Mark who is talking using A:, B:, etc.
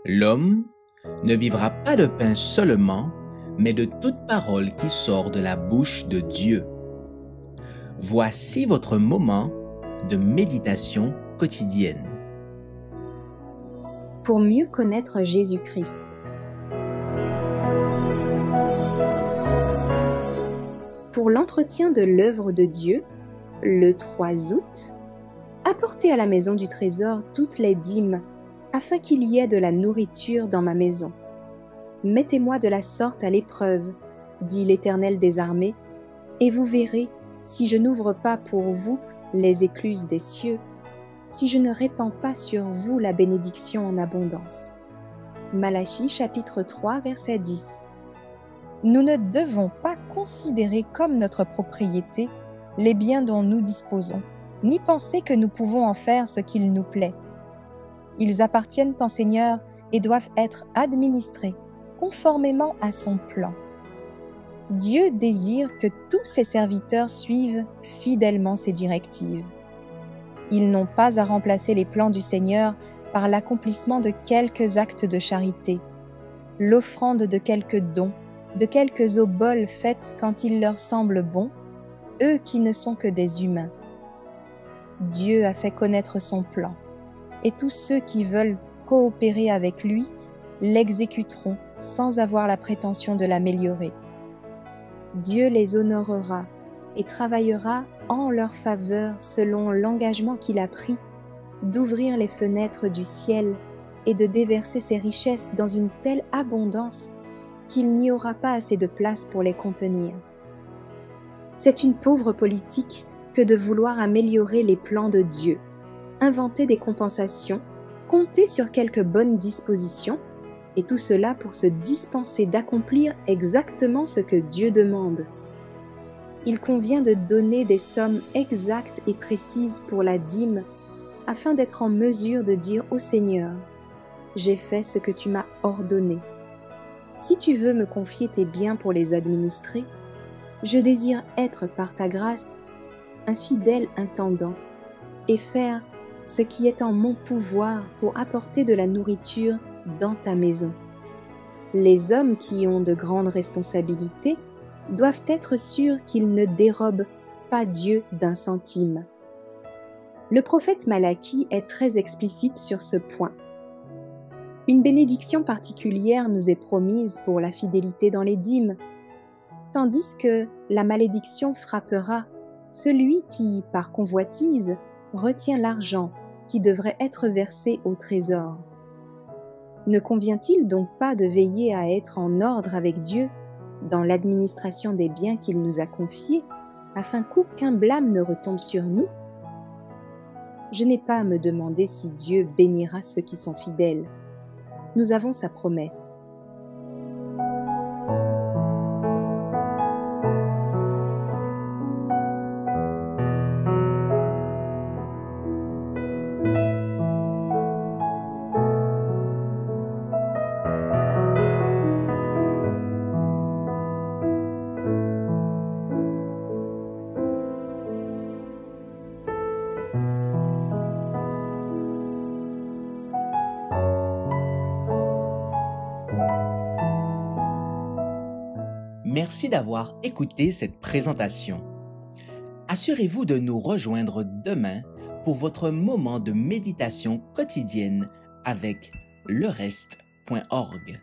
A: L'homme ne vivra pas de pain seulement, mais de toute parole qui sort de la bouche de Dieu. Voici votre moment de méditation quotidienne.
B: Pour mieux connaître Jésus-Christ. Pour l'entretien de l'œuvre de Dieu, le 3 août, apportez à la maison du trésor toutes les dîmes, afin qu'il y ait de la nourriture dans ma maison. Mettez-moi de la sorte à l'épreuve, dit l'Éternel des armées, et vous verrez si je n'ouvre pas pour vous les écluses des cieux, si je ne répands pas sur vous la bénédiction en abondance. Malachie chapitre 3 verset 10.
C: Nous ne devons pas considérer comme notre propriété les biens dont nous disposons, ni penser que nous pouvons en faire ce qu'il nous plaît. Ils appartiennent au Seigneur et doivent être administrés conformément à son plan. Dieu désire que tous ses serviteurs suivent fidèlement ses directives. Ils n'ont pas à remplacer les plans du Seigneur par l'accomplissement de quelques actes de charité, l'offrande de quelques dons, de quelques oboles faites quand il leur semble bon, eux qui ne sont que des humains. Dieu a fait connaître son plan, et tous ceux qui veulent coopérer avec lui l'exécuteront sans avoir la prétention de l'améliorer. Dieu les honorera et travaillera en leur faveur selon l'engagement qu'il a pris d'ouvrir les fenêtres du ciel et de déverser ses richesses dans une telle abondance qu'il n'y aura pas assez de place pour les contenir. C'est une pauvre politique que de vouloir améliorer les plans de Dieu, inventer des compensations, compter sur quelques bonnes dispositions, et tout cela pour se dispenser d'accomplir exactement ce que Dieu demande. Il convient de donner des sommes exactes et précises pour la dîme, afin d'être en mesure de dire au Seigneur « J'ai fait ce que tu m'as ordonné ». Si tu veux me confier tes biens pour les administrer, je désire être par ta grâce un fidèle intendant et faire ce qui est en mon pouvoir pour apporter de la nourriture dans ta maison. Les hommes qui ont de grandes responsabilités doivent être sûrs qu'ils ne dérobent pas Dieu d'un centime. Le prophète Malachie est très explicite sur ce point. Une bénédiction particulière nous est promise pour la fidélité dans les dîmes, tandis que la malédiction frappera celui qui, par convoitise, retient l'argent qui devrait être versé au trésor. Ne convient-il donc pas de veiller à être en ordre avec Dieu dans l'administration des biens qu'il nous a confiés, afin qu'aucun blâme ne retombe sur nous? Je n'ai pas à me demander si Dieu bénira ceux qui sont fidèles. Nous avons sa promesse.
A: Merci d'avoir écouté cette présentation. Assurez-vous de nous rejoindre demain pour votre moment de méditation quotidienne avec lereste.org.